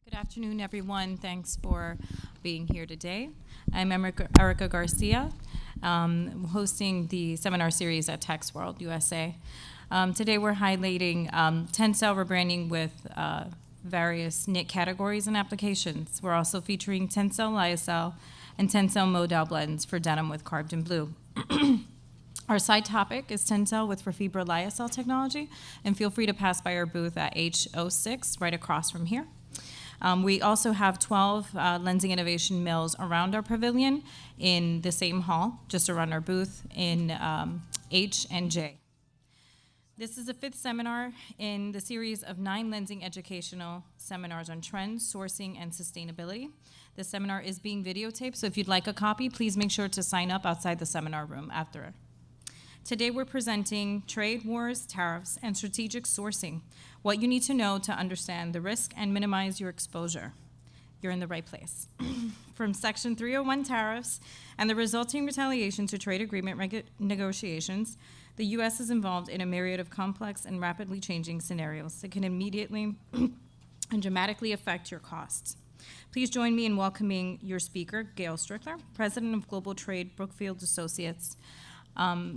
Good afternoon, everyone. Thanks for being here today. I'm Erica Garcia, hosting the seminar series at Tax World USA. Today we're highlighting Tencel rebranding with various knit categories and applications. We're also featuring Tencel lyocell and Tencel modal blends for denim with carved in blue. Our side topic is Tencel with Refibra lyocell technology, and feel free to pass by our booth at H06 right across from here. We also have 12 Lenzing Innovation Mills around our pavilion in the same hall, just around our booth in H and J. This is the 5th seminar in the series of 9 Lenzing educational seminars on trends, sourcing, and sustainability. This seminar is being videotaped, so if you'd like a copy, please make sure to sign up outside the seminar room after. Today we're presenting Trade Wars, Tariffs, and Strategic Sourcing, what you need to know to understand the risk and minimize your exposure. You're in the right place. From Section 301 tariffs and the resulting retaliation to trade agreement negotiations, the U.S. is involved in a myriad of complex and rapidly changing scenarios that can immediately and dramatically affect your costs. Please join me in welcoming your speaker, Gail Strickler, President of Global Trade, Brookfield Associates.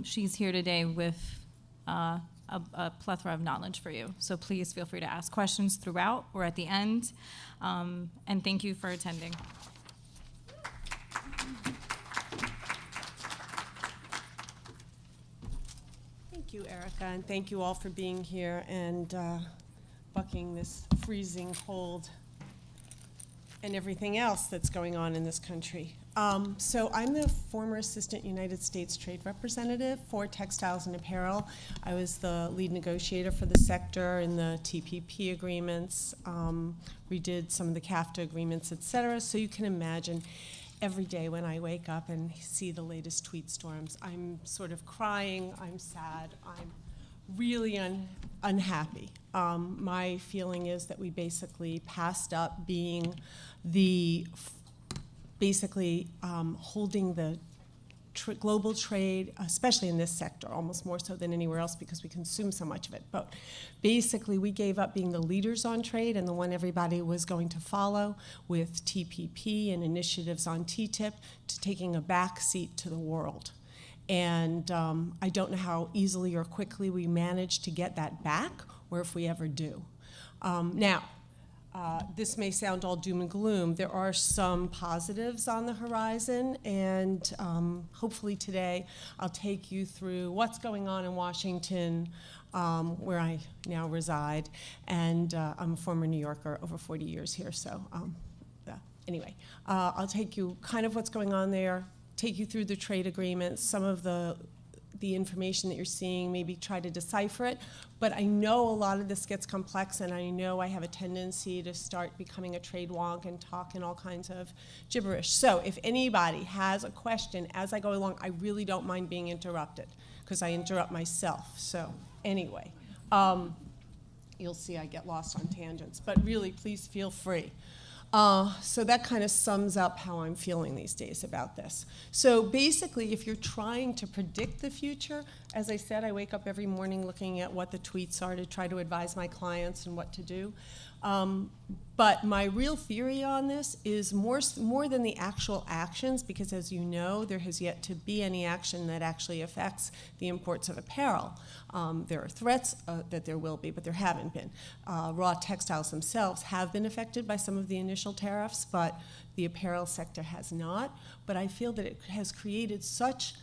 She's here today with a plethora of knowledge for you. So please feel free to ask questions throughout or at the end. And thank you for attending. Thank you, Erica, and thank you all for being here and bucking this freezing cold and everything else that's going on in this country. So I'm the former Assistant United States Trade Representative for Textiles and Apparel. I was the lead negotiator for the sector in the TPP agreements. We did some of the CAFTA agreements, et cetera. So you can imagine every day when I wake up and see the latest tweet storms, I'm sort of crying, I'm sad, I'm really unhappy. My feeling is that we basically passed up being the holding the global trade, especially in this sector, almost more so than anywhere else because we consume so much of it. But basically, we gave up being the leaders on trade and the one everybody was going to follow with TPP and initiatives on TTIP to taking a back seat to the world. And I don't know how easily or quickly we manage to get that back or if we ever do. This may sound all doom and gloom. There are some positives on the horizon, and hopefully today I'll take you through what's going on in Washington, where I now reside, and I'm a former New Yorker, over 40 years here, so anyway. I'll take you kind of what's going on there, take you through the trade agreements, some of the information that you're seeing, maybe try to decipher it. But I know a lot of this gets complex, and I know I have a tendency to start becoming a trade wonk and talk in all kinds of gibberish. So if anybody has a question as I go along, I really don't mind being interrupted, because I interrupt myself. So anyway, you'll see I get lost on tangents. But really, please feel free. So that kind of sums up how I'm feeling these days about this. So basically, if you're trying to predict the future, as I said, I wake up every morning looking at what the tweets are to try to advise my clients and what to do. But my real theory on this is more than the actual actions, because as you know, there has yet to be any action that actually affects the imports of apparel. There are threats that there will be, but there haven't been. Raw textiles themselves have been affected by some of the initial tariffs, but the apparel sector has not. But I feel that it has created such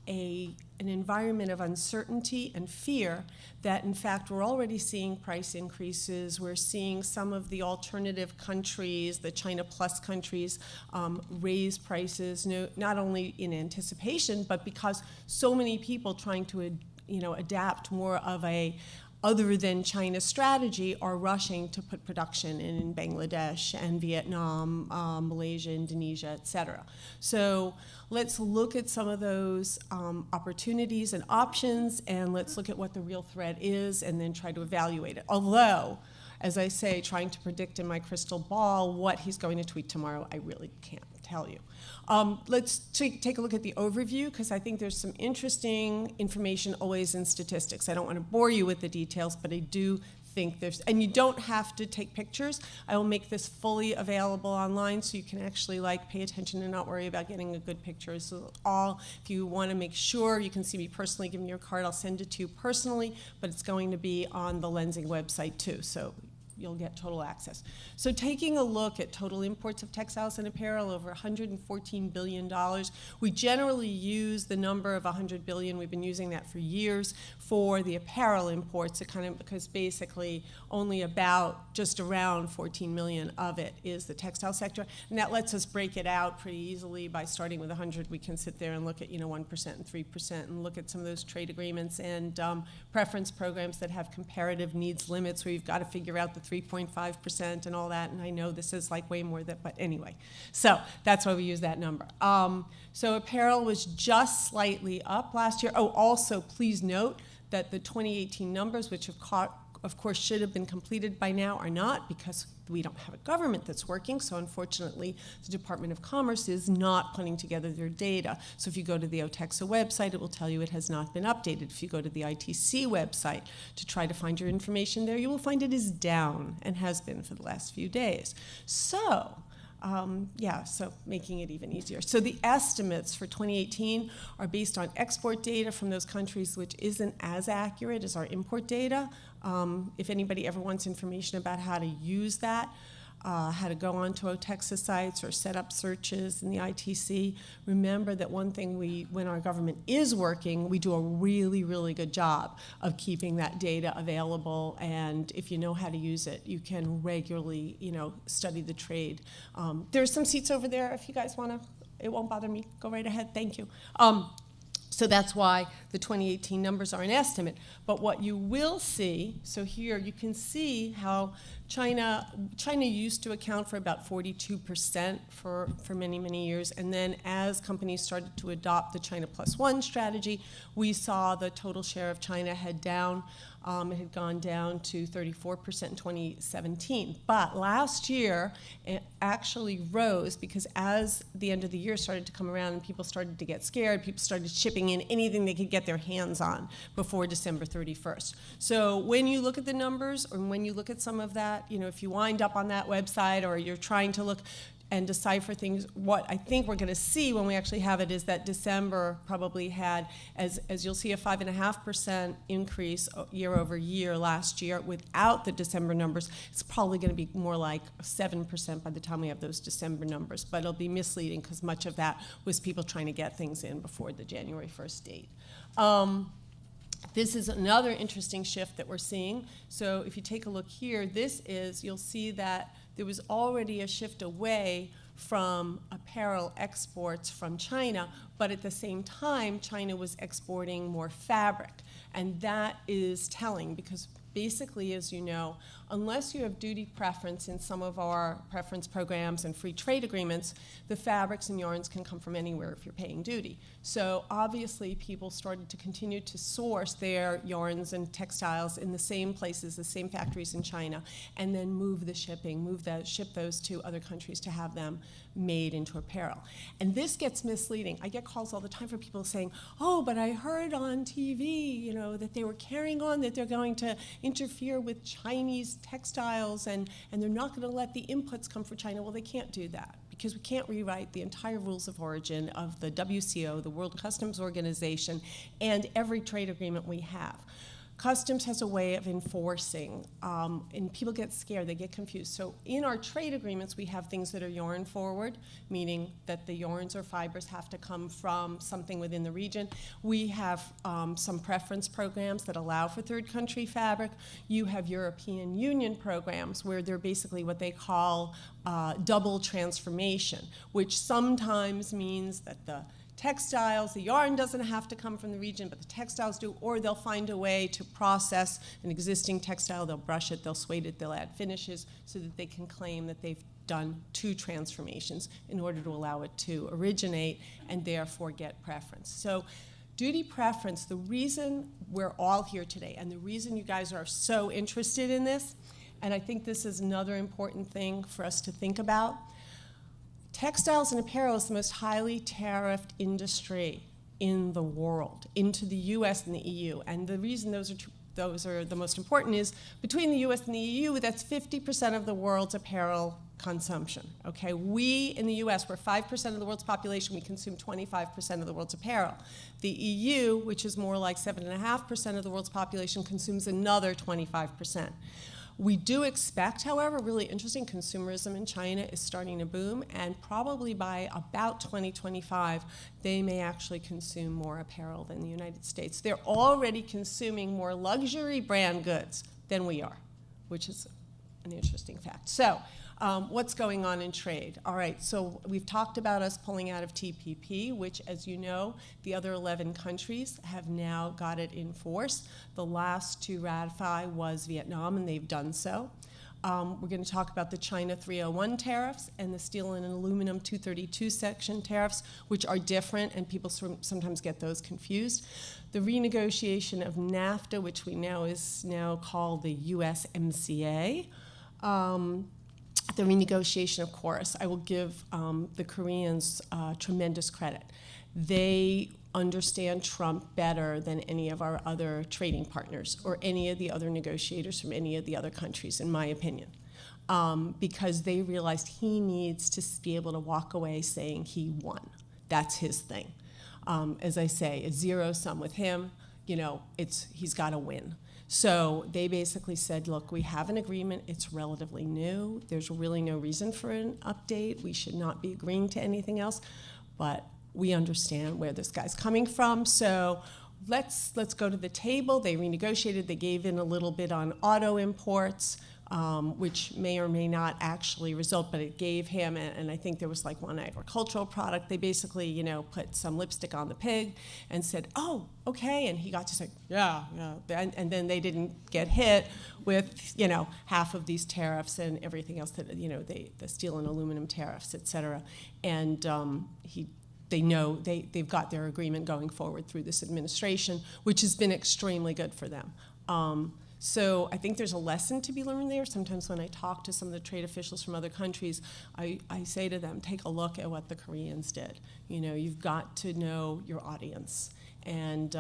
an environment of uncertainty and fear that, in fact, we're already seeing price increases. We're seeing some of the alternative countries, the China Plus countries, raise prices, not only in anticipation, but because so many people trying to adapt more of a other than China strategy are rushing to put production in Bangladesh and Vietnam, Malaysia, Indonesia, et cetera. So let's look at some of those opportunities and options, and let's look at what the real threat is and then try to evaluate it. Although, as I say, trying to predict in my crystal ball what he's going to tweet tomorrow, I really can't tell you. Let's take a look at the overview, because I think there's some interesting information always in statistics. I don't want to bore you with the details, but I do think there's, and you don't have to take pictures. I will make this fully available online so you can actually like pay attention and not worry about getting a good picture. So if you want to make sure you can see me personally, give me your card, I'll send it to you personally, but it's going to be on the Lenzing website too. So you'll get total access. So taking a look at total imports of textiles and apparel, over $114 billion. We generally use the number of 100 billion, we've been using that for years, for the apparel imports, because basically only about just around 14 million of it is the textile sector. And that lets us break it out pretty easily. By starting with 100, we can sit there and look at 1% and 3% and look at some of those trade agreements and preference programs that have comparative needs limits where you've got to figure out the 3.5% and all that, and I know this is like way more than, but anyway. So that's why we use that number. So apparel was just slightly up last year. Oh, also please note that the 2018 numbers, which of course should have been completed by now, are not, because we don't have a government that's working. So unfortunately, the Department of Commerce is not putting together their data. So if you go to the OTEXA website, it will tell you it has not been updated. If you go to the ITC website to try to find your information there, you will find it is down and has been for the last few days. So so making it even easier. So the estimates for 2018 are based on export data from those countries, which isn't as accurate as our import data. If anybody ever wants information about how to use that, how to go onto OTEXA sites or set up searches in the ITC, remember that one thing when our government is working, we do a really, really good job of keeping that data available, and if you know how to use it, you can regularly, study the trade. There's some seats over there if you guys want to. It won't bother me. Go right ahead. Thank you. So that's why the 2018 numbers are an estimate. But what you will see, so here you can see how China used to account for about 42% for many, many years. And then as companies started to adopt the China Plus One strategy, we saw the total share of China head down. It had gone down to 34% in 2017. But last year, it actually rose because as the end of the year started to come around and people started to get scared, people started shipping in anything they could get their hands on before December 31st. So when you look at the numbers, or when you look at some of that, if you wind up on that website or you're trying to look and decipher things, what I think we're going to see when we actually have it is that December probably had, as you'll see, a 5.5% increase year over year last year. Without the December numbers, it's probably going to be more like 7% by the time we have those December numbers. But it'll be misleading because much of that was people trying to get things in before the January 1st date. This is another interesting shift that we're seeing. So if you take a look here, you'll see that there was already a shift away from apparel exports from China, but at the same time, China was exporting more fabric. And that is telling because basically, as you know, unless you have duty preference in some of our preference programs and free trade agreements, the fabrics and yarns can come from anywhere if you're paying duty. So obviously, people started to continue to source their yarns and textiles in the same places, the same factories in China, and then ship those to other countries to have them made into apparel. And this gets misleading. I get calls all the time from people saying, oh, but I heard on TV, that they were carrying on that they're going to interfere with Chinese textiles and they're not going to let the inputs come from China. Well, they can't do that because we can't rewrite the entire rules of origin of the WCO, the World Customs Organization, and every trade agreement we have. Customs has a way of enforcing, and people get scared, they get confused. So in our trade agreements, we have things that are yarn forward, meaning that the yarns or fibers have to come from something within the region. We have some preference programs that allow for third country fabric. You have European Union programs where they're basically what they call double transformation, which sometimes means that the yarn doesn't have to come from the region, but the textiles do, or they'll find a way to process an existing textile, they'll brush it, they'll suede it, they'll add finishes so that they can claim that they've done 2 transformations in order to allow it to originate and therefore get preference. So duty preference, the reason we're all here today and the reason you guys are so interested in this, and I think this is another important thing for us to think about, textiles and apparel is the most highly tariffed industry in the world, into the US and the EU. And the reason those are those are the most important, is between the US and the EU, that's 50% of the world's apparel consumption. Okay, we in the US, we're 5% of the world's population, we consume 25% of the world's apparel. The EU, which is more like 7.5% of the world's population, consumes another 25%. We do expect, however, really interesting, consumerism in China is starting to boom, and probably by about 2025, they may actually consume more apparel than the United States. They're already consuming more luxury brand goods than we are, which is an interesting fact. So, what's going on in trade? All right, so we've talked about us pulling out of TPP, which, as you know, the other 11 countries have now got it in force. The last to ratify was Vietnam, and they've done so. We're going to talk about the China 301 tariffs and the steel and aluminum 232 section tariffs, which are different, and people sometimes get those confused. The renegotiation of NAFTA, which we know is now called the USMCA. The renegotiation, of course, I will give the Koreans tremendous credit. They understand Trump better than any of our other trading partners or any of the other negotiators from any of the other countries, in my opinion, because they realized he needs to be able to walk away saying he won. That's his thing. As I say, a zero sum with him, you know, he's got to win. So they basically said, look, we have an agreement. It's relatively new. There's really no reason for an update. We should not be agreeing to anything else. But we understand where this guy's coming from. So let's go to the table. They renegotiated. They gave in a little bit on auto imports, which may or may not actually result, but it gave him, and I think there was like one agricultural product. They basically, you know, put some lipstick on the pig and said, oh, okay, and he got to say, yeah, and then they didn't get hit with, you know, half of these tariffs and everything else that, you know, the steel and aluminum tariffs, et cetera, and they know they've got their agreement going forward through this administration, which has been extremely good for them. So I think there's a lesson to be learned there. Sometimes when I talk to some of the trade officials from other countries, I say to them, take a look at what the Koreans did. You know, you've got to know your audience. And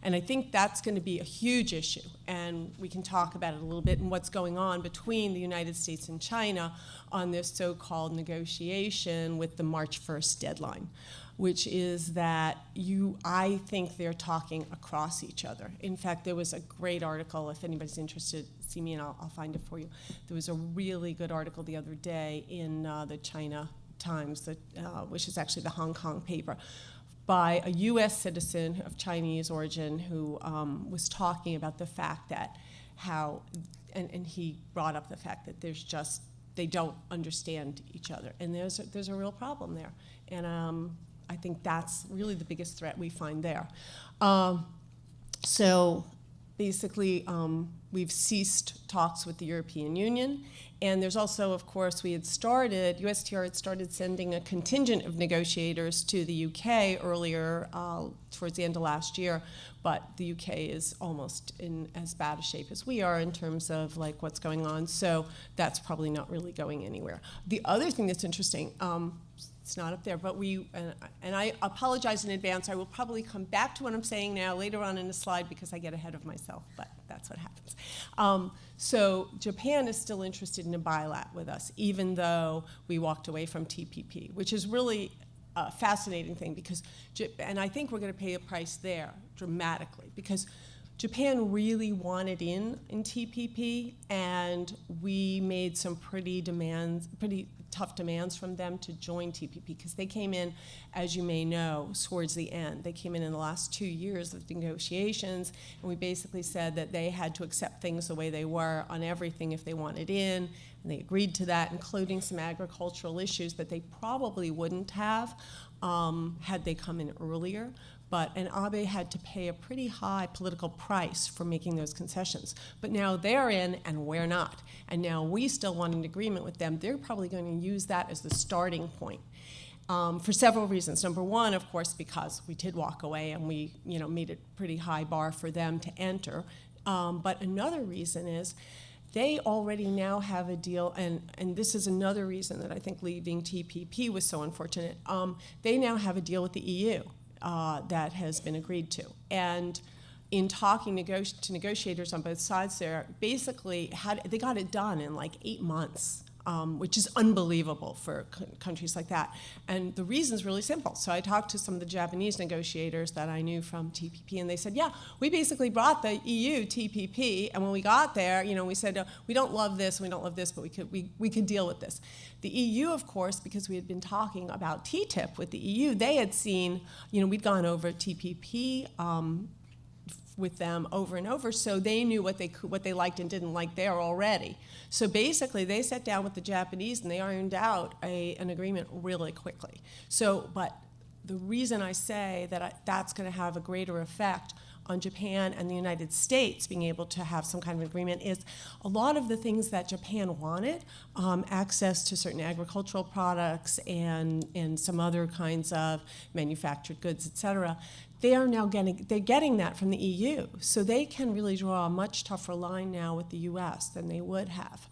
I think that's going to be a huge issue. And we can talk about it a little bit and what's going on between the United States and China on this so-called negotiation with the March 1st deadline, which is that I think they're talking across each other. In fact, there was a great article, if anybody's interested, see me and I'll find it for you. There was a really good article the other day in the China Times, which is actually the Hong Kong paper, by a U.S. citizen of Chinese origin who was talking about the fact that and he brought up the fact that they don't understand each other, and there's a real problem there, and I think that's really the biggest threat we find there. So basically, we've ceased talks with the European Union, and there's also, of course, USTR had started sending a contingent of negotiators to the UK earlier, towards the end of last year, but the UK is almost in as bad a shape as we are in terms of like what's going on, so that's probably not really going anywhere. The other thing that's interesting, it's not up there, but and I apologize in advance. I will probably come back to what I'm saying now later on in the slide because I get ahead of myself, but that's what happens. So Japan is still interested in a bilat with us, even though we walked away from TPP, which is really a fascinating thing because, and I think we're going to pay a price there dramatically because Japan really wanted in TPP, and we made some pretty tough demands from them to join TPP because they came in, as you may know, towards the end. They came in the last 2 years of negotiations, and we basically said that they had to accept things the way they were on everything if they wanted in, and they agreed to that, including some agricultural issues that they probably wouldn't have had they come in earlier. And Abe had to pay a pretty high political price for making those concessions. But now they're in and we're not. And now we still want an agreement with them. They're probably going to use that as the starting point for several reasons. Number one, of course, because we did walk away and we made a pretty high bar for them to enter. But another reason is they already now have a deal, and this is another reason that I think leaving TPP was so unfortunate. They now have a deal with the EU. That has been agreed to. And in talking to negotiators on both sides there, basically they got it done in like 8 months. Which is unbelievable for countries like that. And the reason's really simple. So I talked to some of the Japanese negotiators that I knew from TPP, and they said, yeah, we basically brought the EU TPP, and when we got there, we said, we don't love this, we don't love this, but we could deal with this. The EU, of course, because we had been talking about TTIP with the EU, they had seen, we'd gone over TPP with them over and over, so they knew what they liked and didn't like there already. So basically, they sat down with the Japanese and they ironed out an agreement really quickly. So, but the reason I say that that's going to have a greater effect on Japan and the United States being able to have some kind of agreement is a lot of the things that Japan wanted, access to certain agricultural products and some other kinds of manufactured goods, et cetera, they're getting that from the EU. So they can really draw a much tougher line now with the US than they would have.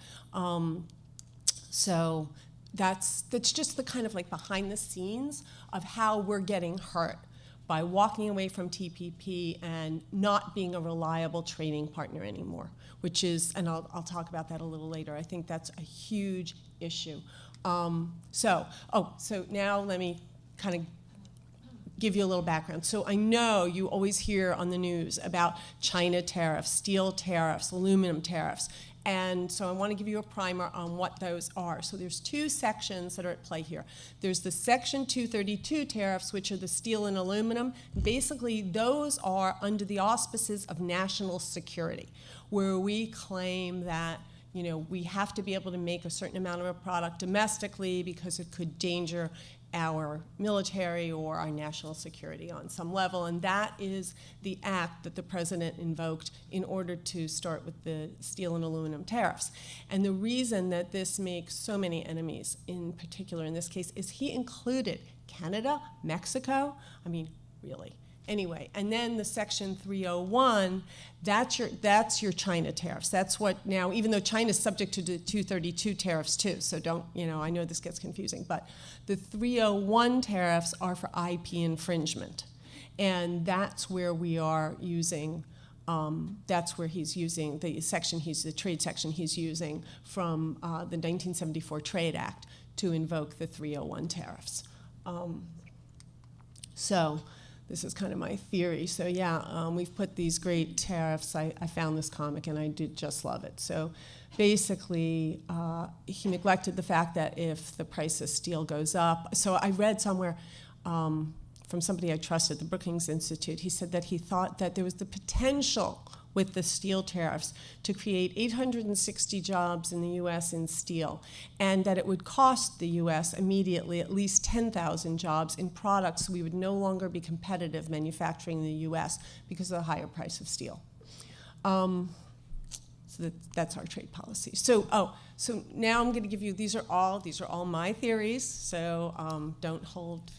So that's just the kind of like behind the scenes of how we're getting hurt by walking away from TPP and not being a reliable trading partner anymore, which is, and I'll talk about that a little later. I think that's a huge issue. So now let me kind of give you a little background. So I know you always hear on the news about China tariffs, steel tariffs, aluminum tariffs. And so I want to give you a primer on what those are. So there's 2 sections that are at play here. There's the Section 232 tariffs, which are the steel and aluminum. Basically, those are under the auspices of national security, where we claim that we have to be able to make a certain amount of a product domestically because it could endanger our military or our national security on some level, and that is the act that the president invoked in order to start with the steel and aluminum tariffs. And the reason that this makes so many enemies, in particular in this case, is he included Canada, Mexico, I mean, really. Anyway, and then the Section 301, that's your China tariffs. That's what now, even though China's subject to the 232 tariffs too, so don't, I know this gets confusing, but the 301 tariffs are for IP infringement. And that's where we are using, that's where he's using the trade section he's using from the 1974 Trade Act to invoke the 301 tariffs. So this is kind of my theory. So yeah, we've put these great tariffs. I found this comic and I did just love it. So basically, he neglected the fact that if the price of steel goes up, so I read somewhere from somebody I trusted, the Brookings Institute, he said that he thought that there was the potential with the steel tariffs to create 860 jobs in the U.S. in steel, and that it would cost the U.S. immediately at least 10,000 jobs in products, so we would no longer be competitive manufacturing in the U.S. because of the higher price of steel. So that's our trade policy. So now I'm going to give you, these are all my theories, so don't hold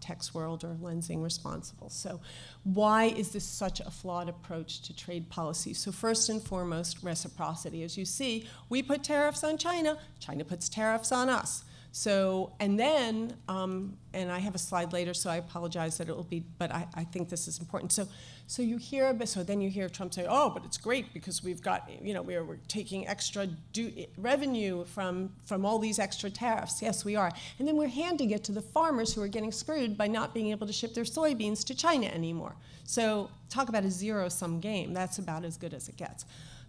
Text World or Lenzing responsible. So why is this such a flawed approach to trade policy? So first and foremost, reciprocity. As you see, we put tariffs on China, China puts tariffs on us. So, and then, and I have a slide later, so I apologize that it will be, but I think this is important. So then you hear Trump say, oh, but it's great because we've got, we're taking extra revenue from all these extra tariffs. Yes, we are. And then we're handing it to the farmers who are getting screwed by not being able to ship their soybeans to China anymore. So talk about a zero-sum game. That's about as good as it gets.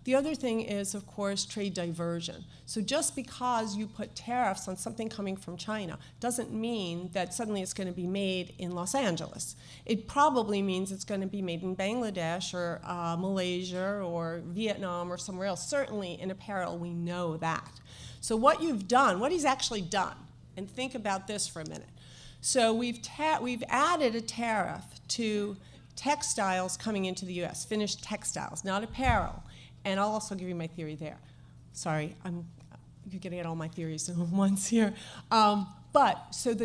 The other thing is, of course, trade diversion. So just because you put tariffs on something coming from China doesn't mean that suddenly it's going to be made in Los Angeles. It probably means it's going to be made in Bangladesh or Malaysia or Vietnam or somewhere else. Certainly in apparel, we know that. So what you've done, what he's actually done, and think about this for a minute. So we've added a tariff to textiles coming into the U.S., finished textiles, not apparel. And I'll also give you my theory there. Sorry, you're getting at all my theories at once here. So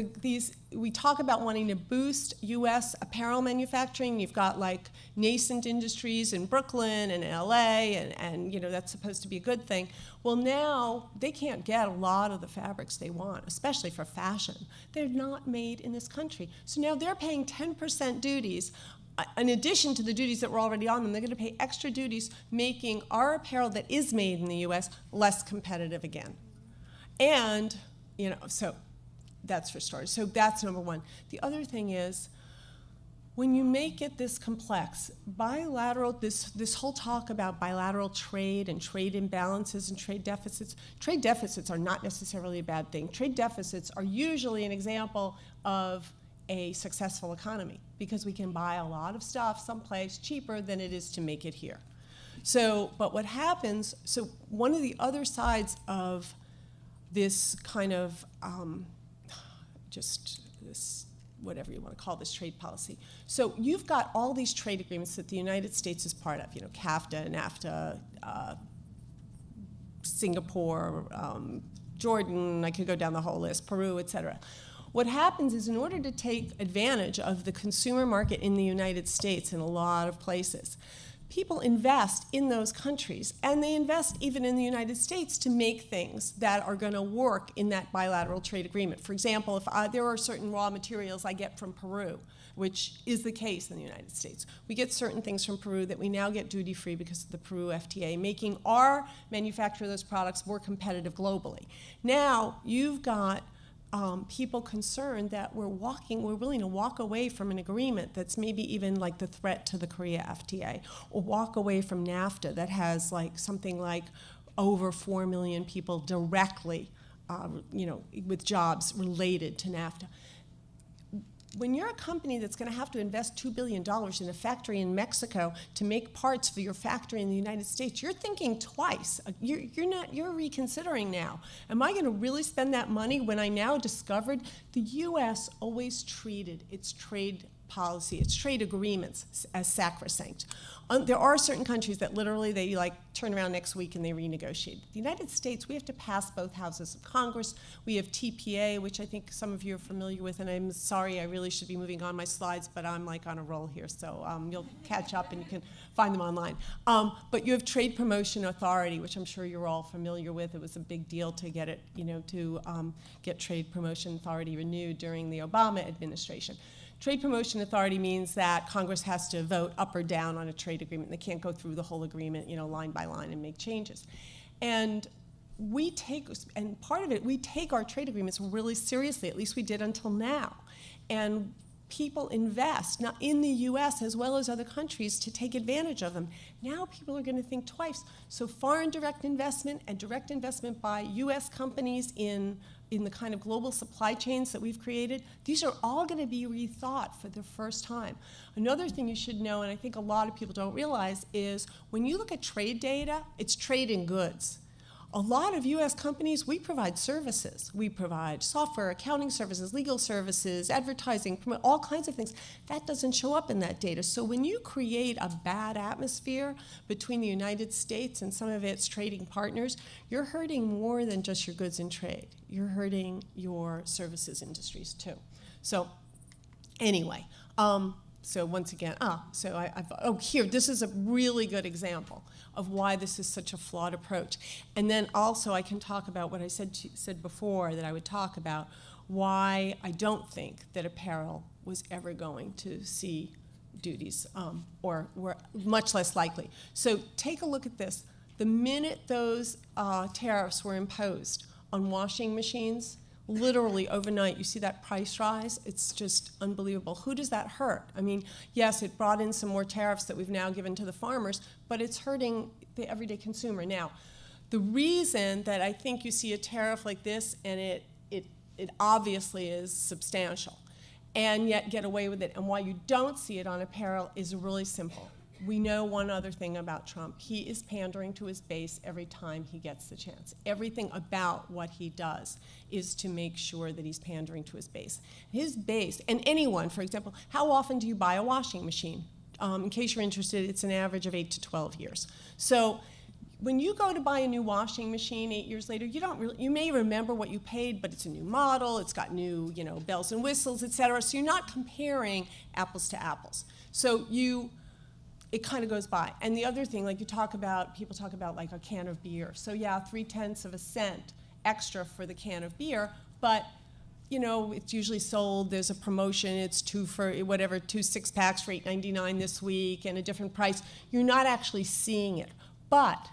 we talk about wanting to boost U.S. apparel manufacturing. You've got like nascent industries in Brooklyn and L.A. and that's supposed to be a good thing. Well, now they can't get a lot of the fabrics they want, especially for fashion. They're not made in this country. So now they're paying 10% duties in addition to the duties that were already on them, they're going to pay extra duties, making our apparel that is made in the U.S. less competitive again. And, so that's for starters. So that's number one. The other thing is, when you make it this complex, this whole talk about bilateral trade and trade imbalances and trade deficits are not necessarily a bad thing. Trade deficits are usually an example of a successful economy because we can buy a lot of stuff someplace cheaper than it is to make it here. So, but what happens, so one of the other sides of this kind of this, whatever you want to call this trade policy. So you've got all these trade agreements that the United States is part of, CAFTA, NAFTA, Singapore, Jordan, I could go down the whole list, Peru, et cetera. What happens is in order to take advantage of the consumer market in the United States in a lot of places, people invest in those countries, and they invest even in the United States to make things that are going to work in that bilateral trade agreement. For example, if there are certain raw materials I get from Peru, which is the case in the United States. We get certain things from Peru that we now get duty-free because of the Peru FTA, making our manufacture of those products more competitive globally. Now, you've got people concerned that we're willing to walk away from an agreement that's maybe even like the threat to the Korea FTA, or walk away from NAFTA that has something like over 4 million people directly, with jobs related to NAFTA. When you're a company that's going to have to invest $2 billion in a factory in Mexico to make parts for your factory in the United States, you're thinking twice. You're reconsidering now. Am I going to really spend that money when I now discovered the U.S. always treated its trade policy, its trade agreements as sacrosanct? There are certain countries that literally they turn around next week and they renegotiate. The United States, we have to pass both houses of Congress. We have TPA, which I think some of you are familiar with, and I'm sorry, I really should be moving on my slides, but I'm on a roll here, so you'll catch up and you can find them online. But you have Trade Promotion Authority, which I'm sure you're all familiar with. It was a big deal to get it, get Trade Promotion Authority renewed during the Obama administration. Trade Promotion Authority means that Congress has to vote up or down on a trade agreement. They can't go through the whole agreement, line by line and make changes. And part of it, we take our trade agreements really seriously, at least we did until now. And people invest, not in the US as well as other countries, to take advantage of them. Now people are going to think twice. So foreign direct investment and direct investment by US companies in the kind of global supply chains that we've created, these are all going to be rethought for the first time. Another thing you should know, and I think a lot of people don't realize, is when you look at trade data, it's trade in goods. A lot of US companies, we provide services. We provide software, accounting services, legal services, advertising, all kinds of things. That doesn't show up in that data. So when you create a bad atmosphere between the United States and some of its trading partners, you're hurting more than just your goods and trade. You're hurting your services industries too. So anyway, so once again, here, this is a really good example of why this is such a flawed approach. And then also I can talk about what I said before that I would talk about, why I don't think that apparel was ever going to see duties, or were much less likely. So take a look at this. The minute those tariffs were imposed on washing machines, literally overnight, you see that price rise. It's just unbelievable. Who does that hurt? I mean, yes, it brought in some more tariffs that we've now given to the farmers, but it's hurting the everyday consumer. Now, the reason that I think you see a tariff like this, and it obviously is substantial, and yet get away with it, and why you don't see it on apparel is really simple. We know one other thing about Trump. He is pandering to his base every time he gets the chance. Everything about what he does is to make sure that he's pandering to his base. His base, and anyone, for example, how often do you buy a washing machine? In case you're interested, it's an average of 8 to 12 years. So when you go to buy a new washing machine 8 years later, you may remember what you paid, but it's a new model, it's got new bells and whistles, et cetera. So you're not comparing apples to apples. So it kind of goes by. And the other thing, people talk about like a can of beer. So yeah, 0.3 cents extra for the can of beer, but it's usually sold, there's a promotion, it's two 6-packs for $8.99 this week and a different price. You're not actually seeing it. But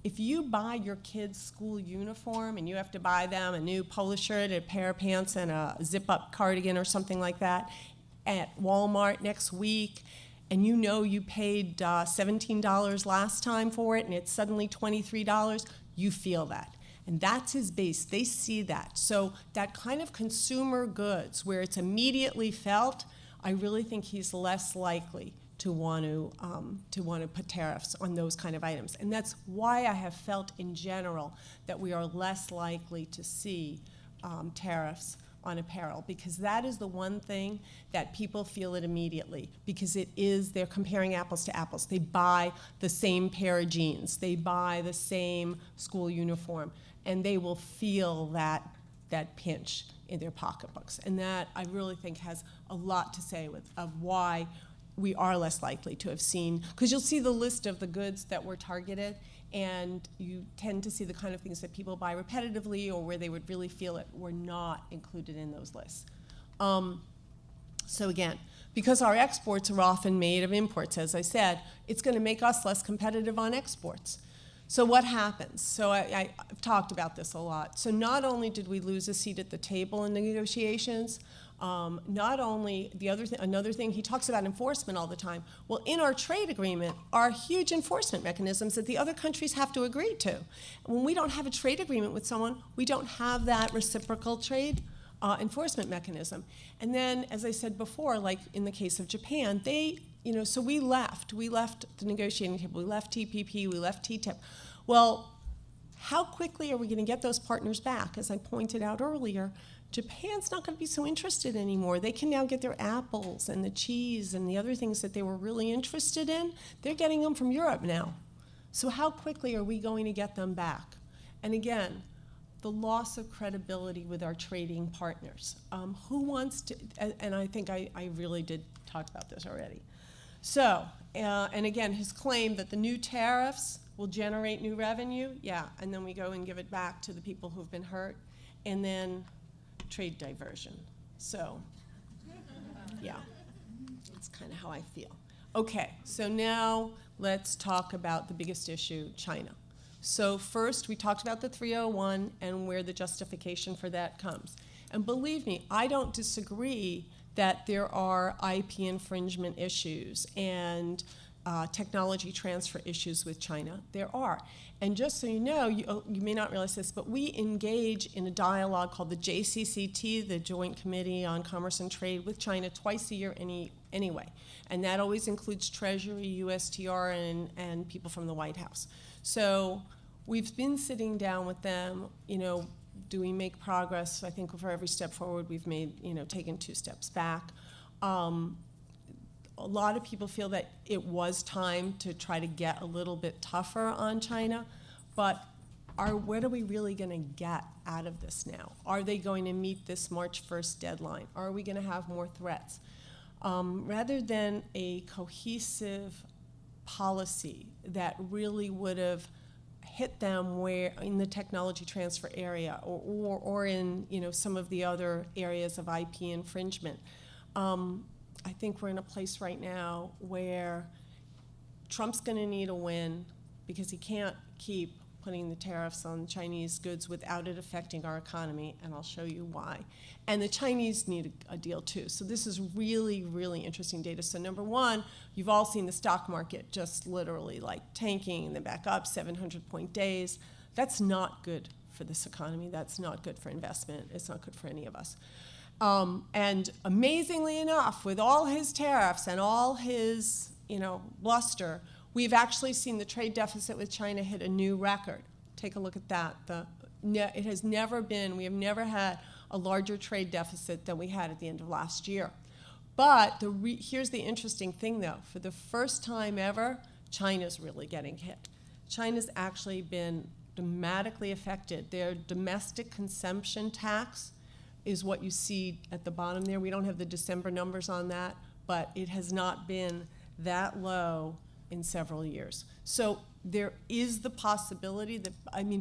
if you buy your kid's school uniform and you have to buy them a new polo shirt, a pair of pants, and a zip-up cardigan or something like that at Walmart next week, and you paid $17 last time for it and it's suddenly $23, you feel that. And that's his base. They see that. So that kind of consumer goods where it's immediately felt, I really think he's less likely to want to put tariffs on those kind of items. And that's why I have felt in general that we are less likely to see tariffs on apparel, because that is the one thing that people feel it immediately, because they're comparing apples to apples. They buy the same pair of jeans, they buy the same school uniform, and they will feel that pinch in their pocketbooks. And that, I really think, has a lot to say of why we are less likely to have seen, because you'll see the list of the goods that were targeted, and you tend to see the kind of things that people buy repetitively or where they would really feel it were not included in those lists. So again, because our exports are often made of imports, as I said, it's going to make us less competitive on exports. So what happens? So I've talked about this a lot. So not only did we lose a seat at the table in the negotiations, not only another thing, he talks about enforcement all the time. Well, in our trade agreement are huge enforcement mechanisms that the other countries have to agree to. When we don't have a trade agreement with someone, we don't have that reciprocal trade enforcement mechanism. And then, as I said before, like in the case of Japan, so we left the negotiating table, we left TPP, we left TTIP. Well, how quickly are we going to get those partners back? As I pointed out earlier, Japan's not going to be so interested anymore. They can now get their apples and the cheese and the other things that they were really interested in. They're getting them from Europe now. So how quickly are we going to get them back? And again, the loss of credibility with our trading partners. Who wants to, and I think I really did talk about this already. So, and again, his claim that the new tariffs will generate new revenue, yeah, and then we go and give it back to the people who've been hurt, and then trade diversion. So, yeah, that's kind of how I feel. Okay, so now let's talk about the biggest issue, China. So first, we talked about the 301 and where the justification for that comes. And believe me, I don't disagree that there are IP infringement issues and technology transfer issues with China. There are. And just so you know, you may not realize this, but we engage in a dialogue called the JCCT, the Joint Committee on Commerce and Trade, with China twice a year anyway. And that always includes Treasury, USTR, and people from the White House. So we've been sitting down with them, do we make progress? I think for every step forward, we've taken 2 steps back. A lot of people feel that it was time to try to get a little bit tougher on China, but what are we really going to get out of this now? Are they going to meet this March 1st deadline? Are we going to have more threats? Rather than a cohesive policy that really would have hit them where in the technology transfer area or in some of the other areas of IP infringement. I think we're in a place right now where Trump's going to need a win because he can't keep putting the tariffs on Chinese goods without it affecting our economy, and I'll show you why. And the Chinese need a deal too. So this is really, really interesting data. So number one, you've all seen the stock market just literally like tanking and then back up 700-point days. That's not good for this economy. That's not good for investment. It's not good for any of us. And amazingly enough, with all his tariffs and all his, bluster, we've actually seen the trade deficit with China hit a new record. Take a look at that. It has never been, we have never had a larger trade deficit than we had at the end of last year. But here's the interesting thing, though. For the first time ever, China's really getting hit. China's actually been dramatically affected. Their domestic consumption tax is what you see at the bottom there. We don't have the December numbers on that, but it has not been that low in several years. So there is the possibility that,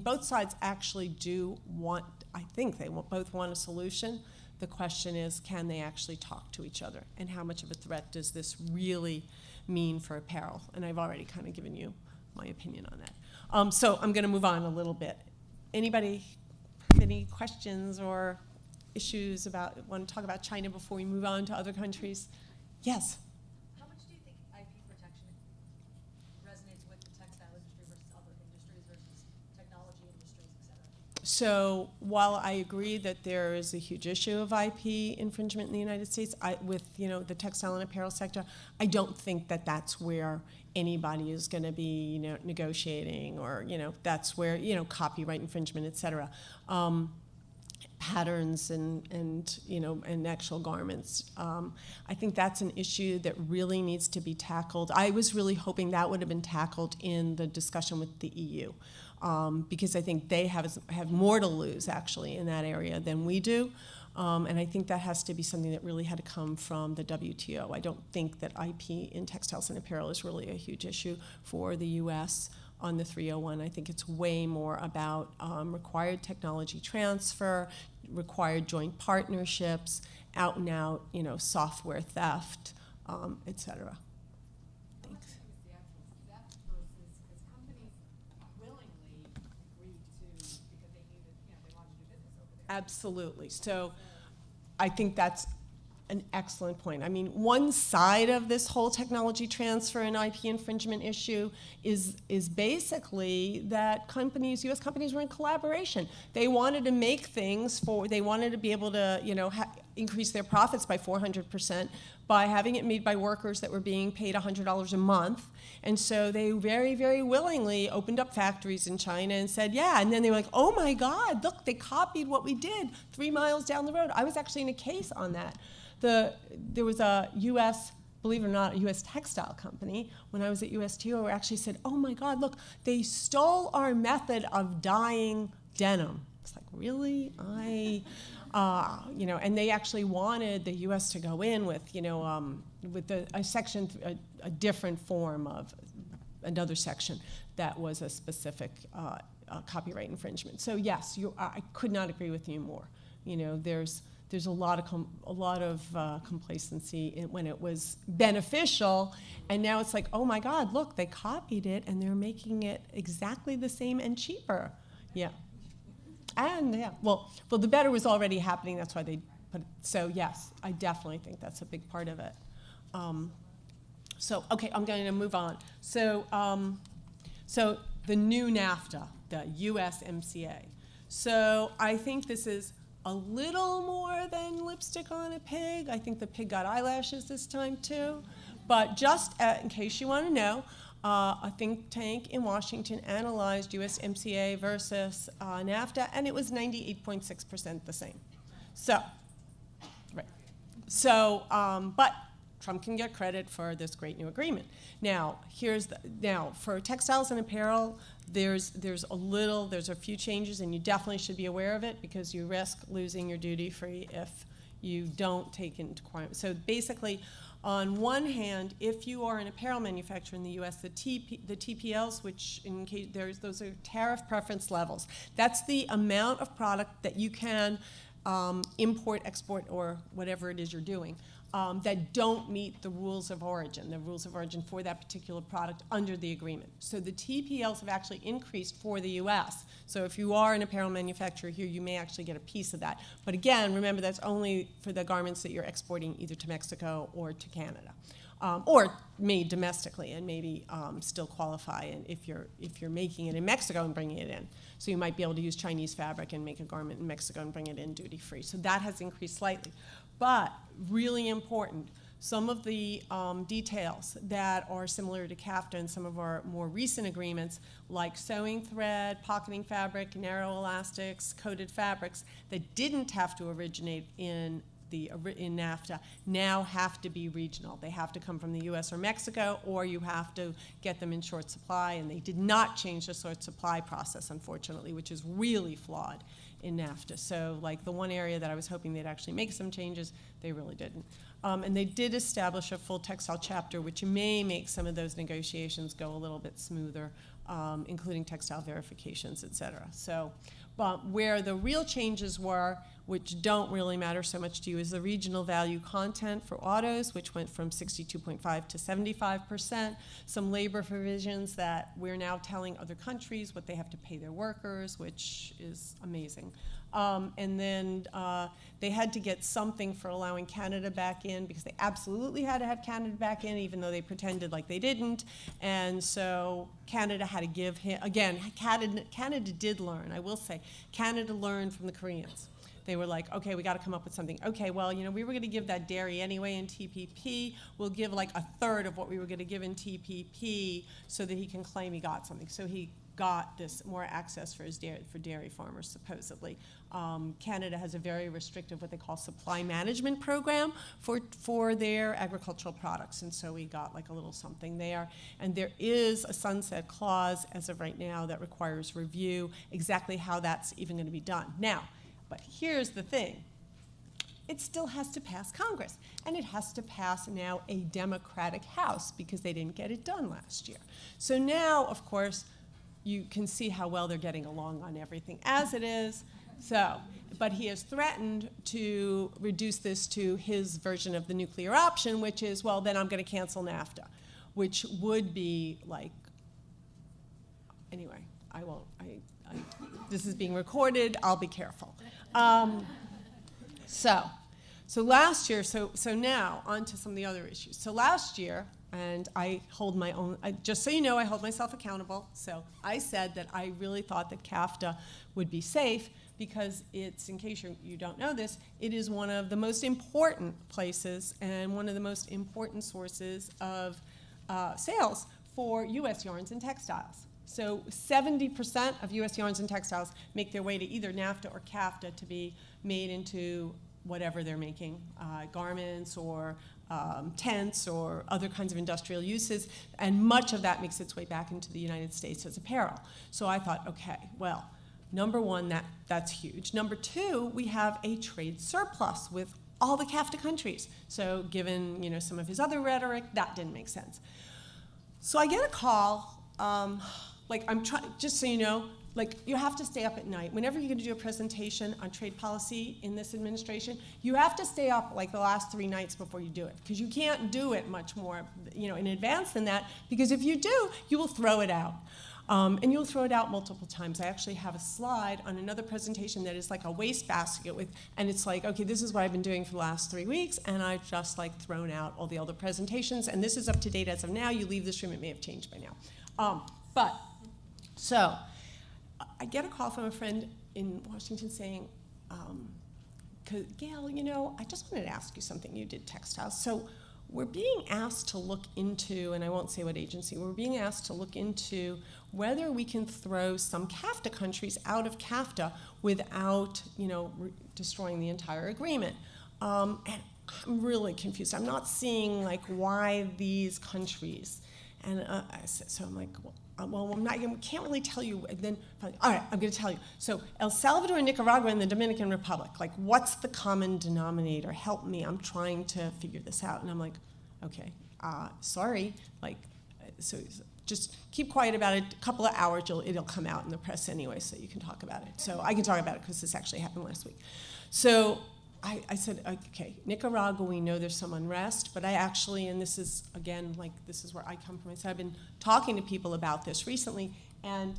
both sides actually do want, I think they both want a solution The question is, can they actually talk to each other? And how much of a threat does this really mean for apparel? And I've already kind of given you my opinion on that. So I'm going to move on a little bit. Anybody have any questions or issues want to talk about China before we move on to other countries? Yes? How much do you think IP protection resonates with the textile industry versus other industries versus technology industries, et cetera? So while I agree that there is a huge issue of IP infringement in the United States, with the textile and apparel sector, I don't think that that's where anybody is going to be negotiating, or that's where copyright infringement, et cetera. Patterns and actual garments. I think that's an issue that really needs to be tackled. I was really hoping that would have been tackled in the discussion with the EU, because I think they have more to lose actually in that area than we do. And I think that has to be something that really had to come from the WTO. I don't think that IP in textiles and apparel is really a huge issue for the U.S. on the 301. I think it's way more about required technology transfer, required joint partnerships, out and out, software theft, et cetera. How much is the actual theft versus, because companies willingly agree to, because they needed, they wanted to do business over there. Absolutely. So I think that's an excellent point. I mean, one side of this whole technology transfer and IP infringement issue is basically that U.S. companies were in collaboration. They wanted to make things they wanted to be able to, increase their profits by 400% by having it made by workers that were being paid $100 a month. And so they very, very willingly opened up factories in China and said, yeah. And then they were like, oh my God, look, they copied what we did 3 miles down the road. I was actually in a case on that. There was a U.S., believe it or not, a U.S. textile company, when I was at USTO, who actually said, oh my God, look, they stole our method of dyeing denim. It's like, really? And they actually wanted the U.S. to go in with, a different form of another section that was a specific copyright infringement. So yes, I could not agree with you more. There's a lot of complacency when it was beneficial, and now it's like, oh my God, look, they copied it and they're making it exactly the same and cheaper. Yeah. And yeah, well, the better was already happening. That's why they put it. So yes, I definitely think that's a big part of it. Okay, I'm going to move on. So the new NAFTA, the USMCA. So I think this is a little more than lipstick on a pig. I think the pig got eyelashes this time too. But just in case you want to know, a think tank in Washington analyzed USMCA versus NAFTA, and it was 98.6% the same. So, right. So, but Trump can get credit for this great new agreement. Now, for textiles and apparel, there's a few changes, and you definitely should be aware of it because you risk losing your duty free if you don't take into account. So basically, on one hand, if you are an apparel manufacturer in the U.S., the TPLs, which in case those are tariff preference levels. That's the amount of product that you can import, export, or whatever it is you're doing, that don't meet the rules of origin for that particular product under the agreement. So the TPLs have actually increased for the U.S. So if you are an apparel manufacturer here, you may actually get a piece of that. But again, remember that's only for the garments that you're exporting either to Mexico or to Canada, or made domestically and maybe still qualify if you're making it in Mexico and bringing it in. So you might be able to use Chinese fabric and make a garment in Mexico and bring it in duty free. So that has increased slightly. But really important, some of the details that are similar to CAFTA and some of our more recent agreements, like sewing thread, pocketing fabric, narrow elastics, coated fabrics, that didn't have to originate in NAFTA, now have to be regional. They have to come from the U.S. or Mexico, or you have to get them in short supply, and they did not change the short supply process, unfortunately, which is really flawed in NAFTA. So like the one area that I was hoping they'd actually make some changes, they really didn't. And they did establish a full textile chapter, which may make some of those negotiations go a little bit smoother, including textile verifications, et cetera. So, But where the real changes were, which don't really matter so much to you, is the regional value content for autos, which went from 62.5 to 75%. Some labor provisions that we're now telling other countries what they have to pay their workers, which is amazing. And then they had to get something for allowing Canada back in, because they absolutely had to have Canada back in, even though they pretended like they didn't. And so Canada had to give him, again, Canada did learn, I will say. Canada learned from the Koreans. They were like, okay, we got to come up with something. Okay, well, you know, we were going to give that dairy anyway in TPP. We'll give like a third of what we were going to give in TPP so that he can claim he got something. So he got this more access for his dairy farmers, supposedly. Canada has a very restrictive, what they call supply management program for their agricultural products, and so we got like a little something there. And there is a sunset clause as of right now that requires review, exactly how that's even going to be done. Now, but here's the thing. It still has to pass Congress, and it has to pass now a Democratic House, because they didn't get it done last year. So now, of course, you can see how well they're getting along on everything as it is. So, but he has threatened to reduce this to his version of the nuclear option, which is, well, then I'm going to cancel NAFTA, which would be like, anyway, I won't, this is being recorded, I'll be careful. So last year, so now on to some of the other issues. So last year, and I hold my own, just so you know, I hold myself accountable. So I said that I really thought that CAFTA would be safe, because it's, in case you don't know this, it is one of the most important places and one of the most important sources of sales for U.S. yarns and textiles. So 70% of U.S. yarns and textiles make their way to either NAFTA or CAFTA to be made into whatever they're making, garments or tents or other kinds of industrial uses, and much of that makes its way back into the United States as apparel. So I thought, okay, well, number one, that's huge. Number two, we have a trade surplus with all the CAFTA countries. So given, you know, some of his other rhetoric, that didn't make sense. So I get a call, like I'm trying, just so you know, like you have to stay up at night. Whenever you're going to do a presentation on trade policy in this administration, you have to stay up like the last 3 nights before you do it, because you can't do it much more, you know, in advance than that, because if you do, you will throw it out. And you'll throw it out multiple times. I actually have a slide on another presentation that is like a wastebasket with, and it's like, okay, this is what I've been doing for the last 3 weeks, and I've just like thrown out all the other presentations, and this is up to date as of now. You leave this room, it may have changed by now. So I get a call from a friend in Washington saying, Gail, you know, I just wanted to ask you something. You did textiles. So we're being asked to look into, and I won't say what agency, we're being asked to look into whether we can throw some CAFTA countries out of CAFTA without, you know, destroying the entire agreement. And I'm really confused. I'm not seeing like why these countries. And so I'm like, well, I'm not, we can't really tell you. And then, all right, I'm going to tell you. So El Salvador, Nicaragua, and the Dominican Republic, like what's the common denominator? Help me, I'm trying to figure this out. And I'm like, okay, sorry, like, so just keep quiet about it. A couple of hours, it'll come out in the press anyway, so you can talk about it. So I can talk about it because this actually happened last week. So I said, okay, Nicaragua, we know there's some unrest, but I actually, and this is, again, like, this is where I come from. I said, I've been talking to people about this recently, and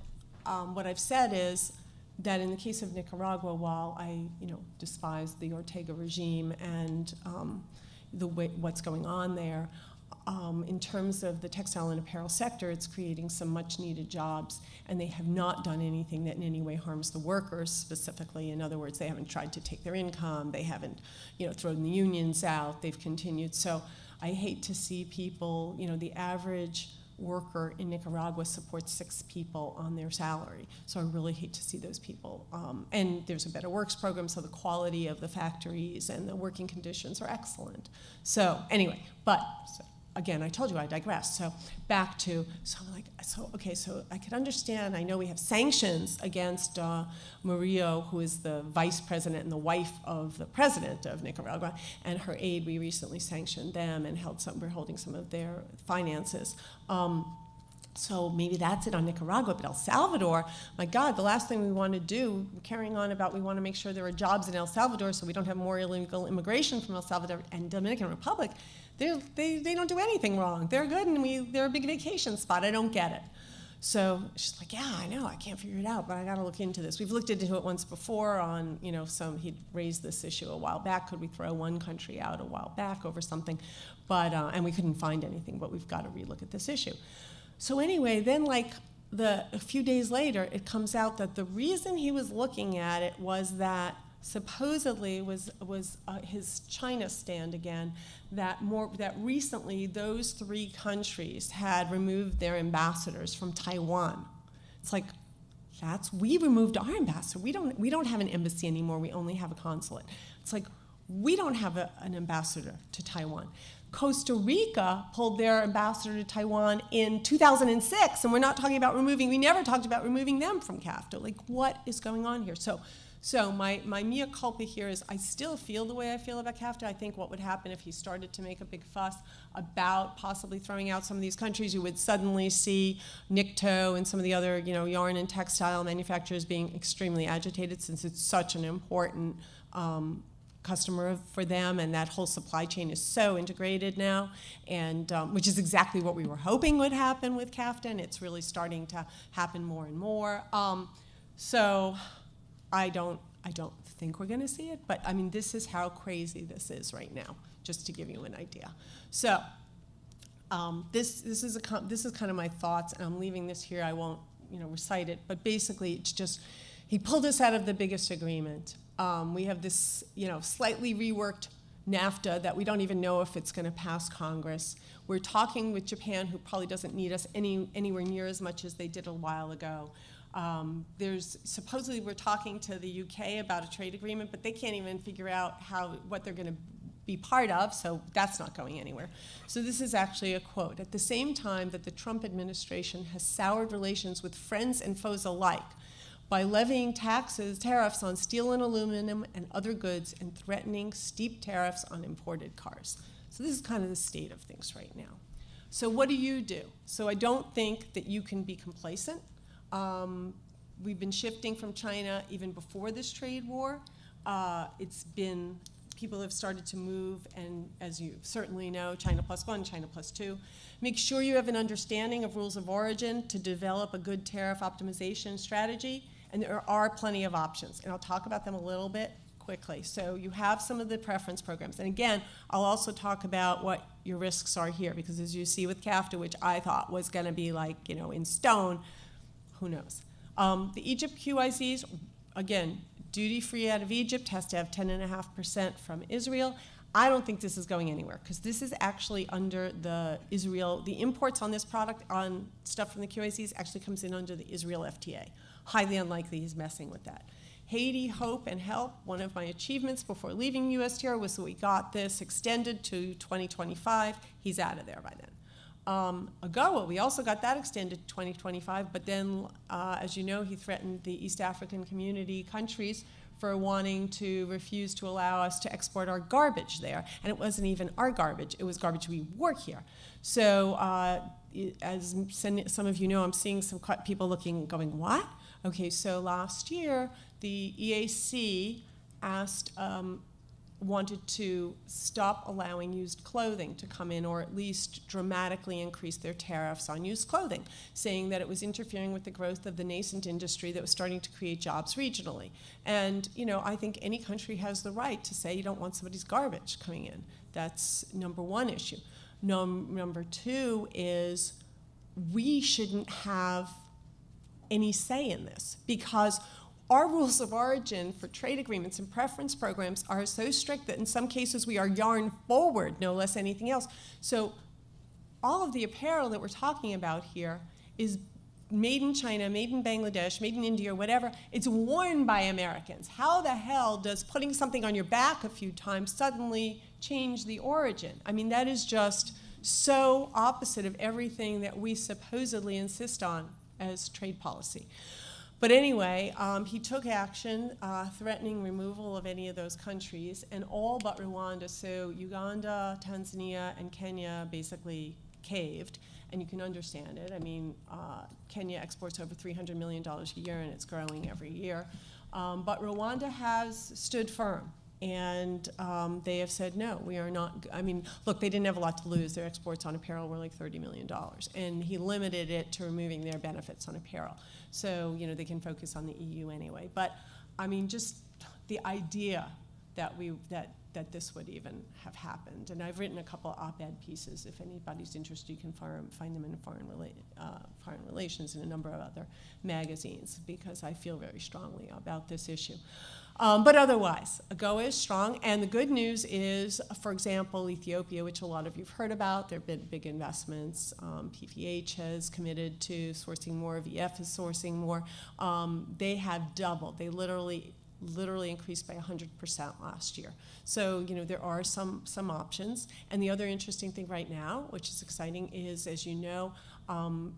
what I've said is that in the case of Nicaragua, while I, you know, despise the Ortega regime and what's going on there, in terms of the textile and apparel sector, it's creating some much-needed jobs, and they have not done anything that in any way harms the workers specifically. In other words, they haven't tried to take their income, they haven't, you know, thrown the unions out, they've continued. So I hate to see people, you know, the average worker in Nicaragua supports 6 people on their salary. So I really hate to see those people. And there's a Better Works program, so the quality of the factories and the working conditions are excellent. So anyway, again, I told you I digress. So back to, so I'm like, so okay, so I could understand, I know we have sanctions against Murillo, who is the vice president and the wife of the president of Nicaragua, and her aide, we recently sanctioned them and we're holding some of their finances. So maybe that's it on Nicaragua, but El Salvador, my God, the last thing we want to do, carrying on about we want to make sure there are jobs in El Salvador so we don't have more illegal immigration from El Salvador and Dominican Republic. They don't do anything wrong. They're good, and they're a big vacation spot. I don't get it. So she's like, yeah, I know, I can't figure it out, but I got to look into this. We've looked into it once before on, he'd raised this issue a while back. Could we throw one country out a while back over something? But, and we couldn't find anything, but we've got to relook at this issue. So anyway, then a few days later, it comes out that the reason he was looking at it was that supposedly was his China stand again, that recently those 3 countries had removed their ambassadors from Taiwan. It's like, we removed our ambassador. We don't have an embassy anymore. We only have a consulate. It's like, we don't have an ambassador to Taiwan. Costa Rica pulled their ambassador to Taiwan in 2006, and we're not talking about we never talked about removing them from CAFTA. Like, what is going on here? So my mea culpa here is I still feel the way I feel about CAFTA. I think what would happen if he started to make a big fuss about possibly throwing out some of these countries, you would suddenly see NICTO and some of the other, yarn and textile manufacturers being extremely agitated since it's such an important customer for them, and that whole supply chain is so integrated now, and which is exactly what we were hoping would happen with CAFTA, and it's really starting to happen more and more. So I don't think we're going to see it, but I mean, this is how crazy this is right now, just to give you an idea. So this is kind of my thoughts, and I'm leaving this here. I won't recite it, but basically it's just he pulled us out of the biggest agreement. We have this, slightly reworked NAFTA that we don't even know if it's going to pass Congress. We're talking with Japan, who probably doesn't need us anywhere near as much as they did a while ago. Supposedly we're talking to the UK about a trade agreement, but they can't even figure out what they're going to be part of, so that's not going anywhere. So this is actually a quote. At the same time that the Trump administration has soured relations with friends and foes alike, by levying tariffs on steel and aluminum and other goods, and threatening steep tariffs on imported cars. So this is kind of the state of things right now. So what do? So I don't think that you can be complacent. We've been shifting from China even before this trade war. People have started to move, and as you certainly know, China +1, China +2. Make sure you have an understanding of rules of origin to develop a good tariff optimization strategy. And there are plenty of options, and I'll talk about them a little bit quickly. So you have some of the preference programs. And again, I'll also talk about what your risks are here, because as you see with CAFTA, which I thought was going to be in stone, who knows? The Egypt QICs, again, duty-free out of Egypt has to have 10.5% from Israel. I don't think this is going anywhere, because this is actually under the imports on this product, on stuff from the QICs, actually comes in under the Israel FTA. Highly unlikely he's messing with that. Haiti, hope, and help. One of my achievements before leaving USTR was that we got this extended to 2025. He's out of there by then. AGOA, we also got that extended to 2025, but then, as you know, he threatened the East African community countries for wanting to refuse to allow us to export our garbage there. And it wasn't even our garbage, it was garbage we wore here. So as some of you know, I'm seeing some people going, what? Okay, so last year, the EAC wanted to stop allowing used clothing to come in, or at least dramatically increase their tariffs on used clothing, saying that it was interfering with the growth of the nascent industry that was starting to create jobs regionally. And I think any country has the right to say you don't want somebody's garbage coming in. That's number one issue. Number two is we shouldn't have any say in this, because our rules of origin for trade agreements and preference programs are so strict that in some cases we are yarn forward, no less anything else. So all of the apparel that we're talking about here is made in China, made in Bangladesh, made in India, or whatever. It's worn by Americans. How the hell does putting something on your back a few times suddenly change the origin? I mean, that is just so opposite of everything that we supposedly insist on as trade policy. But anyway, he took action, threatening removal of any of those countries, and all but Rwanda. So Uganda, Tanzania, and Kenya basically caved, and you can understand it. I mean, Kenya exports over $300 million a year, and it's growing every year. But Rwanda has stood firm, and they have said, no, we are not. I mean, look, they didn't have a lot to lose. Their exports on apparel were like $30 million, and he limited it to removing their benefits on apparel. So, you know, they can focus on the EU anyway. But, I mean, just the idea that that this would even have happened. And I've written a couple op-ed pieces. If anybody's interested, you can find them in Foreign Relations and a number of other magazines, because I feel very strongly about this issue. But otherwise, AGOA is strong. And the good news is, for example, Ethiopia, which a lot of you have heard about, there have been big investments. PPH has committed to sourcing more. VF is sourcing more. They have doubled. They literally increased by 100% last year. So, you know, there are some options. And the other interesting thing right now, which is exciting, is, as you know,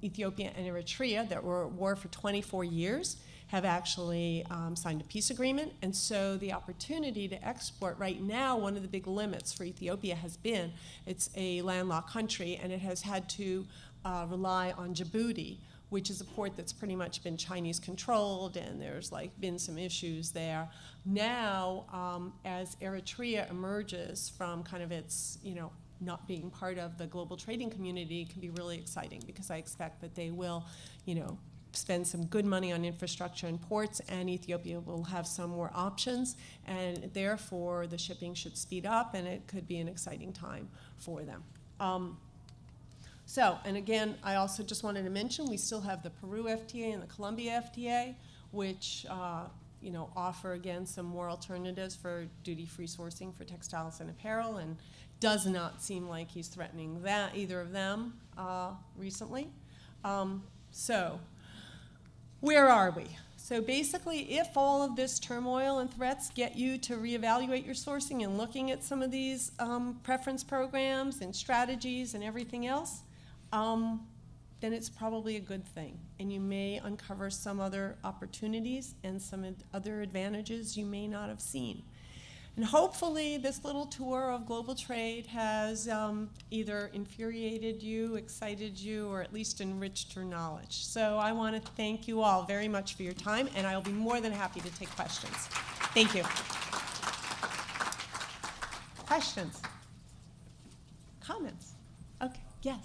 Ethiopia and Eritrea, that were at war for 24 years, have actually signed a peace agreement. And so the opportunity to export right now, one of the big limits for Ethiopia has been, it's a landlocked country, and it has had to rely on Djibouti, which is a port that's pretty much been Chinese controlled, and there's like been some issues there. Now, as Eritrea emerges from kind of its, you know, not being part of the global trading community, it can be really exciting, because I expect that they will, you know, spend some good money on infrastructure and ports, and Ethiopia will have some more options, and therefore the shipping should speed up, and it could be an exciting time for them. So, and again, I also just wanted to mention, we still have the Peru FTA and the Colombia FTA, which you know, offer, again, some more alternatives for duty-free sourcing for textiles and apparel, and does not seem like he's threatening that, either of them, recently. So, where are we? So basically, if all of this turmoil and threats get you to reevaluate your sourcing and looking at some of these preference programs and strategies and everything else, then it's probably a good thing. And you may uncover some other opportunities and some other advantages you may not have seen. And hopefully this little tour of global trade has either infuriated you, excited you, or at least enriched your knowledge. So I want to thank you all very much for your time, and I'll be more than happy to take questions. Thank you. Questions? Comments? Okay, yes.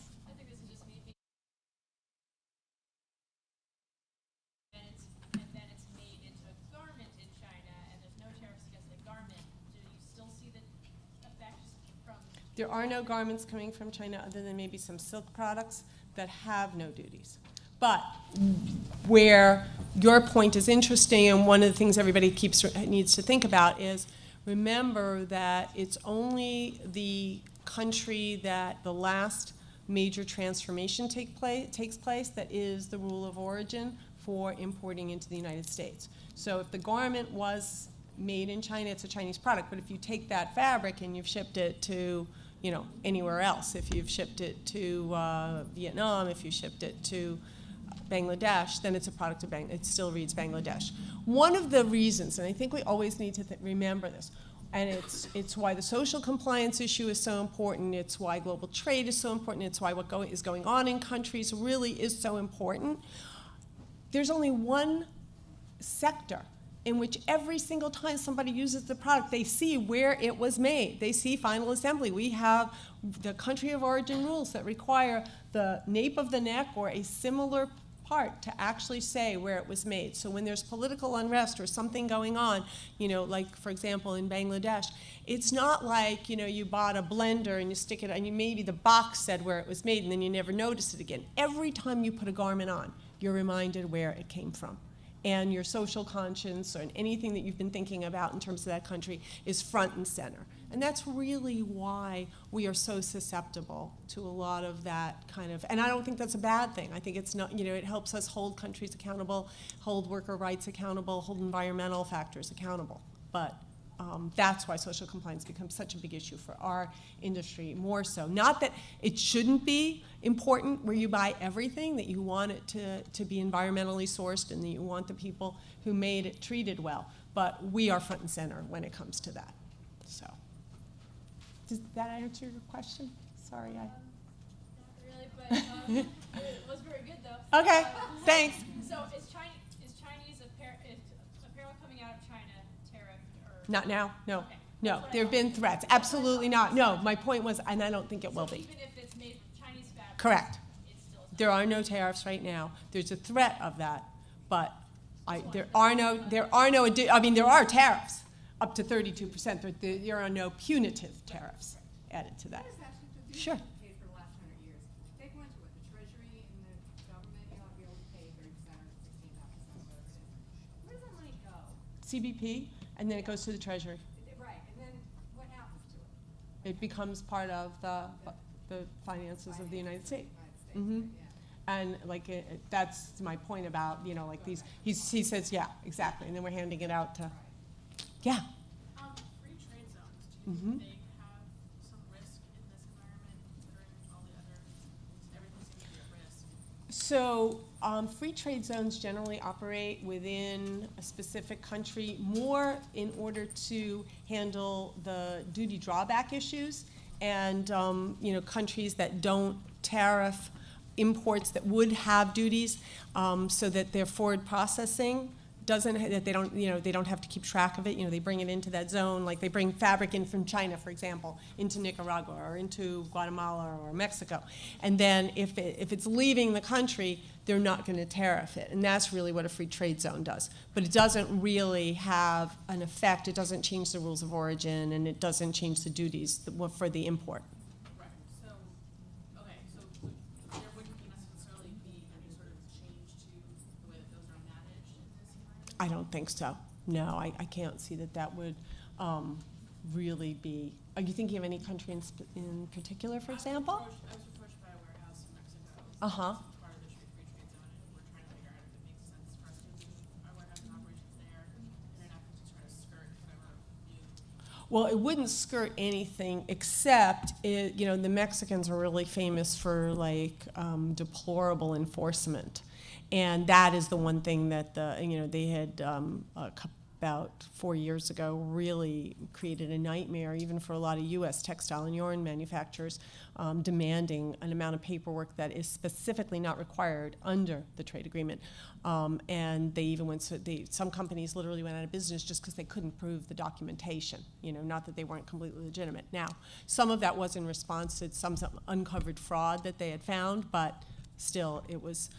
There are no garments coming from China other than maybe some silk products that have no duties. But where your point is interesting, and one of the things everybody needs to think about is, remember that it's only the country that the last major transformation takes place that is the rule of origin for importing into the United States. So if the garment was made in China, it's a Chinese product. But if you take that fabric and you've shipped it to, you know, anywhere else, if you've shipped it to Vietnam, if you shipped it to Bangladesh, then it's a product of Bangladesh. It still reads Bangladesh. One of the reasons, and I think we always need to remember this, and it's why the social compliance issue is so important, it's why global trade is so important, it's why what is going on in countries really is so important. There's only one sector in which every single time somebody uses the product, they see where it was made. They see final assembly. We have the country of origin rules that require the nape of the neck or a similar part to actually say where it was made. So when there's political unrest or something going on, you know, like for example in Bangladesh, it's not like, you know, you bought a blender and you stick it, and maybe the box said where it was made and then you never noticed it again. Every time you put a garment on, you're reminded where it came from. And your social conscience or anything that you've been thinking about in terms of that country is front and center. And that's really why we are so susceptible to a lot of that kind of, and I don't think that's a bad thing. I think it's not, you know, it helps us hold countries accountable, hold worker rights accountable, hold environmental factors accountable. But that's why social compliance becomes such a big issue for our industry, more so. Not that it shouldn't be important where you buy everything, that you want it to be environmentally sourced and that you want the people who made it treated well, but we are front and center when it comes to that. So, does that answer your question? Sorry, Not really. but it was very good though. Okay, thanks. So is Chinese apparel coming out of China tariffed or? Not now, no. Okay. No, That's what I there have thought. been threats. Absolutely not. No, my point was, and I don't think it will So be. even if it's made from Chinese fabric? Correct. It's still. There are no tariffs right now. There's a threat of that, but there are no, I mean, there are tariffs up to 32%. There are no punitive tariffs added to that. What is actually the Sure. duty paid for the last 100 years? They went to what, the Treasury and the government, you ought to be able to pay 30% or 16.5%, whatever it is. Where does that money go? CBP, and then it goes to the Treasury. Right, and then what happens to it? It becomes part of the finances of the United States. United States, Mhm. yeah. And like, that's my point about, you know, like these, he says, yeah, exactly, and then we're handing it out to, yeah. Free trade zones, do you Mhm. think they have some risk in this environment, considering all the other, everything seems to be at risk? So, free trade zones generally operate within a specific country more in order to handle the duty drawback issues and, you know, countries that don't tariff imports that would have duties, so that their forward processing that they don't, you know, they don't have to keep track of it. You know, they bring it into that zone, like they bring fabric in from China, for example, into Nicaragua or into Guatemala or Mexico. And then if it's leaving the country, they're not going to tariff it. And that's really what a free trade zone does. But it doesn't really have an effect. It doesn't change the rules of origin, and it doesn't change the duties for the import. Right, so, okay, so there wouldn't necessarily be any sort of change to the way that those are managed in this environment? I don't think so. No, I can't see that would really be. Are you thinking of any country in particular, for example? I was approached by a warehouse in Mexico. Uh-huh. As part of the free trade zone, and we're trying to figure out if it makes sense for us to move our warehouse and operations there in an effort to try to skirt whatever new. Well, it wouldn't skirt anything except, you know, the Mexicans are really famous for like deplorable enforcement. And that is the one thing that they had about 4 years ago really created a nightmare, even for a lot of U.S. textile and yarn manufacturers, demanding an amount of paperwork that is specifically not required under the trade agreement. And they even some companies literally went out of business just because they couldn't prove the documentation. You know, not that they weren't completely legitimate. Now, some of that was in response to some uncovered fraud that they had found, but still, it was,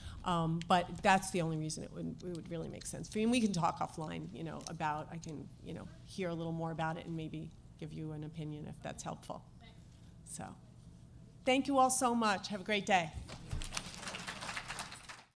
but that's the only reason it would really make sense for you. And we can talk offline, you know, about, I can, you know, hear a little more about it and maybe give you an opinion if that's helpful. So, thank you all so much. Have a great day.